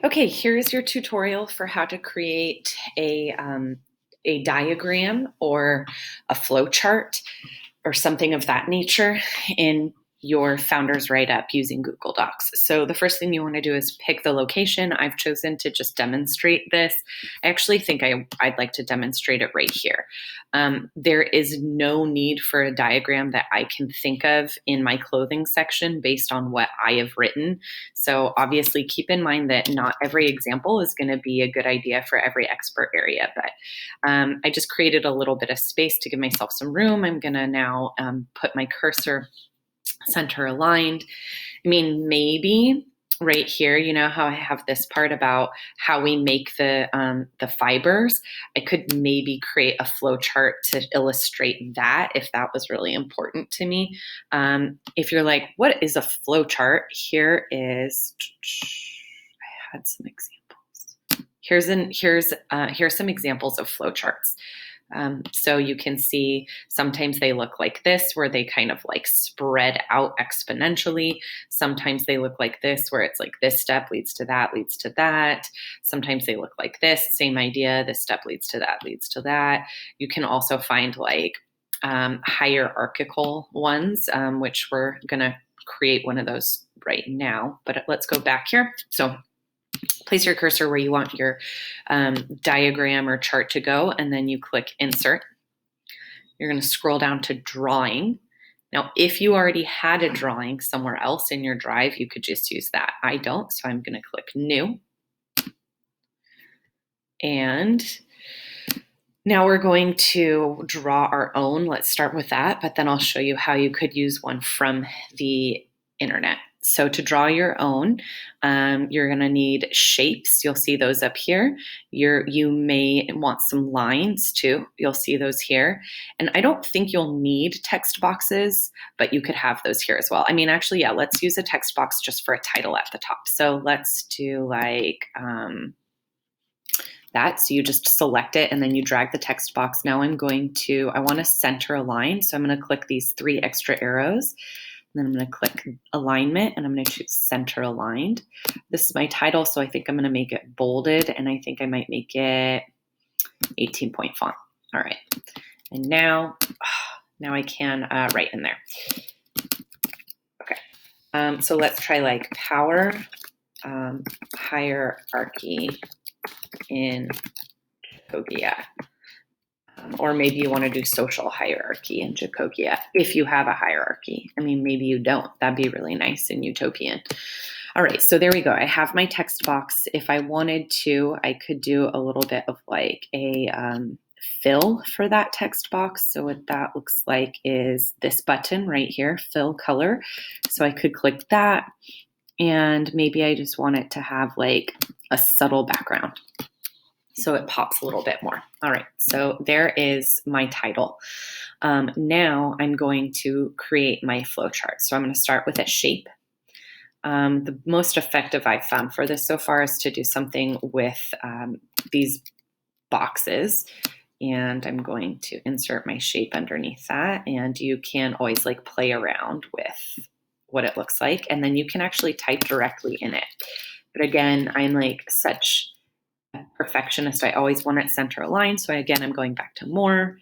Okay, here's your tutorial for how to create a diagram or a flow chart or something of that nature in your founder's write-up using Google Docs. So the first thing you want to do is pick the location. I've chosen to just demonstrate this. I actually think I'd like to demonstrate it right here. There is no need for a diagram that I can think of in my clothing section based on what I have written. So obviously keep in mind that not every example is going to be a good idea for every expert area, but I just created a little bit of space to give myself some room. I'm going to now put my cursor center aligned. I mean, maybe right here, you know how I have this part about how we make the fibers. I could maybe create a flow chart to illustrate that if that was really important to me. If you're like, what is a flow chart? Here is, I had some examples. Here's some examples of flow charts. So you can see sometimes they look like this, where they kind of like spread out exponentially. Sometimes they look like this, where it's like this step leads to that, leads to that. Sometimes they look like this, same idea. This step leads to that, leads to that. You can also find like hierarchical ones, which we're going to create one of those right now. But let's go back here. So place your cursor where you want your diagram or chart to go, and then you click Insert. You're going to scroll down to Drawing. Now, if you already had a drawing somewhere else in your drive, you could just use that. I don't, so I'm going to click New. And now we're going to draw our own. Let's start with that, but then I'll show you how you could use one from the internet. So to draw your own, you're going to need shapes. You'll see those up here. You may want some lines too. You'll see those here. And I don't think you'll need text boxes, but you could have those here as well. I mean, actually, yeah, let's use a text box just for a title at the top. So let's do like that. So you just select it and then you drag the text box. Now I want to center align. So I'm going to click these 3 extra arrows. And then I'm going to click alignment and I'm going to choose center aligned. This is my title, so I think I'm going to make it bolded and I think I might make it 18-point font. All right. And now I can write in there. Okay. So let's try like power hierarchy in Jacogia. Or maybe you want to do social hierarchy in Jacogia if you have a hierarchy. I mean, maybe you don't. That'd be really nice and utopian. All right, so there we go. I have my text box. If I wanted to, I could do a little bit of like a fill for that text box. So what that looks like is this button right here, fill color. So I could click that, and maybe I just want it to have like a subtle background, so it pops a little bit more. All right, so there is my title. Now I'm going to create my flow chart. So I'm going to start with a shape. The most effective I've found for this so far is to do something with these boxes. And I'm going to insert my shape underneath that. And you can always like play around with what it looks like. And then you can actually type directly in it. But again, I'm like such perfectionist. I always want it center aligned. So again, I'm going back to more,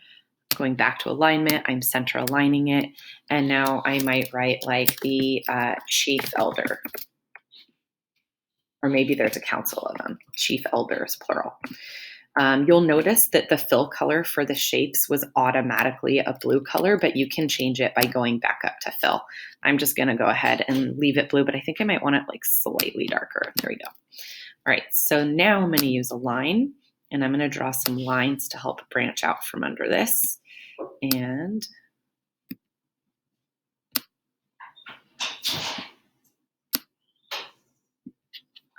going back to alignment. I'm center aligning it. And now I might write like the chief elder, or maybe there's a council of them. Chief elders, plural. You'll notice that the fill color for the shapes was automatically a blue color, but you can change it by going back up to fill. I'm just going to go ahead and leave it blue, but I think I might want it like slightly darker. There we go. All right, so now I'm going to use a line, and I'm going to draw some lines to help branch out from under this. And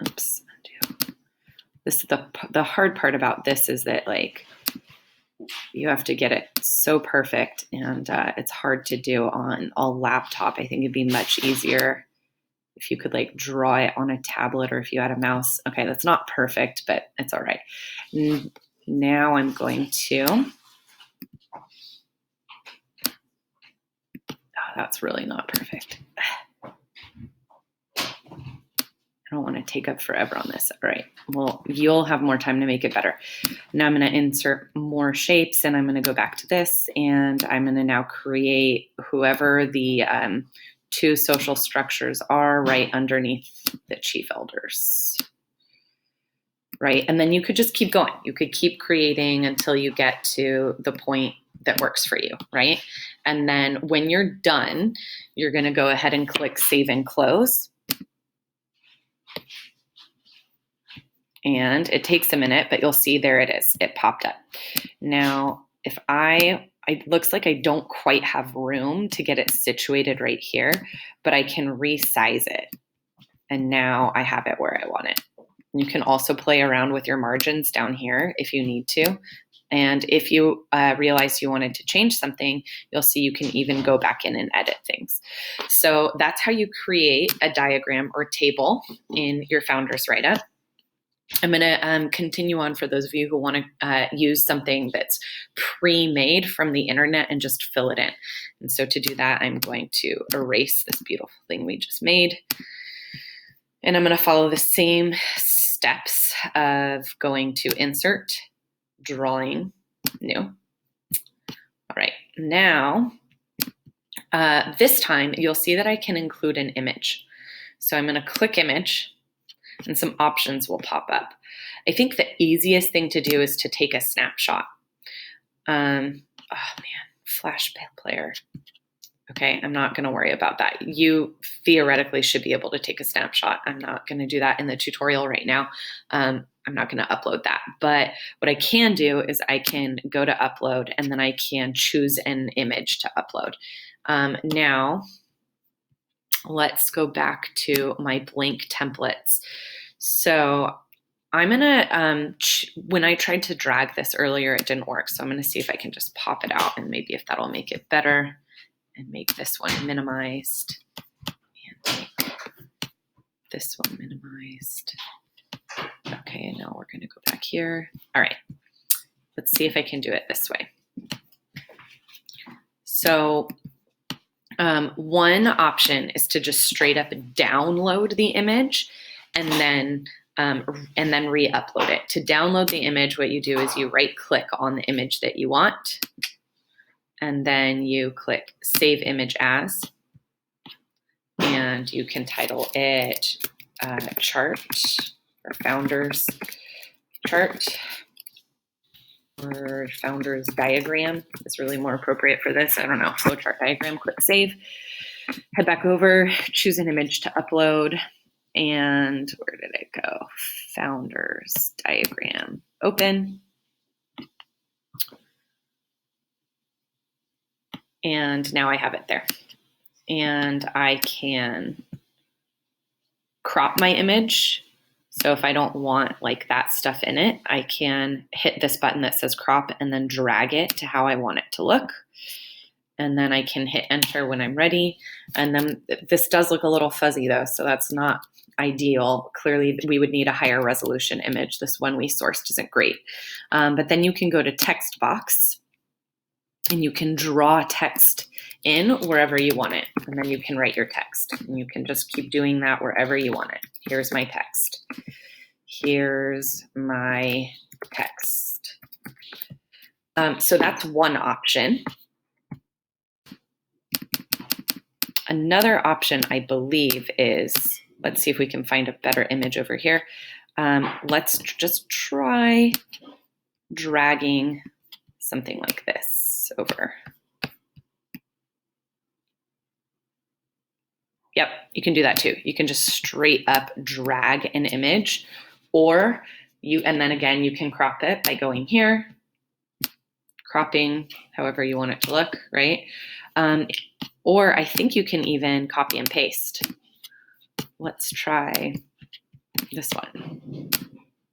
oops, undo. This is the hard part about this is that like you have to get it so perfect, and it's hard to do on a laptop. I think it'd be much easier if you could like draw it on a tablet or if you had a mouse. Okay, that's not perfect, but it's all right. Now I'm going to, that's really not perfect. I don't want to take up forever on this. All right. Well, you'll have more time to make it better. Now I'm going to insert more shapes, and I'm going to go back to this, and I'm going to now create whoever the two social structures are right underneath the chief elders. Right. And then you could just keep going. You could keep creating until you get to the point that works for you. Right. And then when you're done, you're going to go ahead and click Save and Close. And it takes a minute, but you'll see there it is. It popped up. Now, if it looks like I don't quite have room to get it situated right here, but I can resize it. And now I have it where I want it. You can also play around with your margins down here if you need to. And if you realize you wanted to change something, you'll see you can even go back in and edit things. So that's how you create a diagram or table in your Founders Write-Up. I'm going to continue on for those of you who want to use something that's pre-made from the internet and just fill it in. And so to do that, I'm going to erase this beautiful thing we just made. And I'm going to follow the same steps of going to Insert, Drawing, New. All right, now this time you'll see that I can include an image. So I'm going to click Image, and some options will pop up. I think the easiest thing to do is to take a snapshot. Oh man, Flash Player. Okay, I'm not gonna worry about that. You theoretically should be able to take a snapshot. I'm not gonna do that in the tutorial right now. I'm not gonna upload that. But what I can do is I can go to upload, and then I can choose an image to upload. Now, let's go back to my blank templates. So I'm gonna, when I tried to drag this earlier, it didn't work. So I'm gonna see if I can just pop it out, and maybe if that'll make it better, and make this one minimized, and make this one minimized. Okay, now we're gonna go back here. All right, let's see if I can do it this way. So one option is to just straight up download the image and then re-upload it. To download the image, what you do is you right-click on the image that you want, and then you click Save Image As, and you can title it Chart or Founders Chart, or Founders Diagram is really more appropriate for this. I don't know, flowchart diagram, click Save. Head back over, choose an image to upload, and where did it go? Founders Diagram, open. And now I have it there. And I can crop my image. So if I don't want like that stuff in it, I can hit this button that says crop and then drag it to how I want it to look. And then I can hit enter when I'm ready. And then this does look a little fuzzy though, so that's not ideal. Clearly we would need a higher resolution image. This one we sourced isn't great. But then you can go to text box, and you can draw text in wherever you want it. And then you can write your text. And you can just keep doing that wherever you want it. Here's my text. Here's my text. So that's one option. Another option, I believe, is, let's see if we can find a better image over here. Let's just try dragging something like this over. Yep, you can do that too. You can just straight up drag an image, or and then again, you can crop it by going here, cropping however you want it to look, right? Or I think you can even copy and paste. Let's try this one.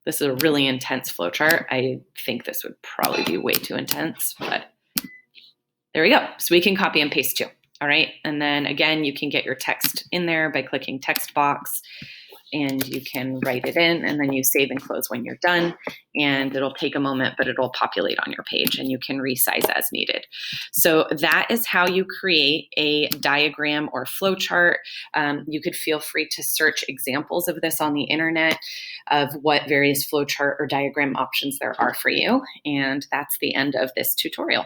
This is a really intense flowchart. I think this would probably be way too intense, but there we go. So we can copy and paste too. All right. And then again, you can get your text in there by clicking text box, and you can write it in, and then you save and close when you're done, and it'll take a moment, but it'll populate on your page, and you can resize as needed. So that is how you create a diagram or flowchart. You could feel free to search examples of this on the internet of what various flowchart or diagram options there are for you. And that's the end of this tutorial.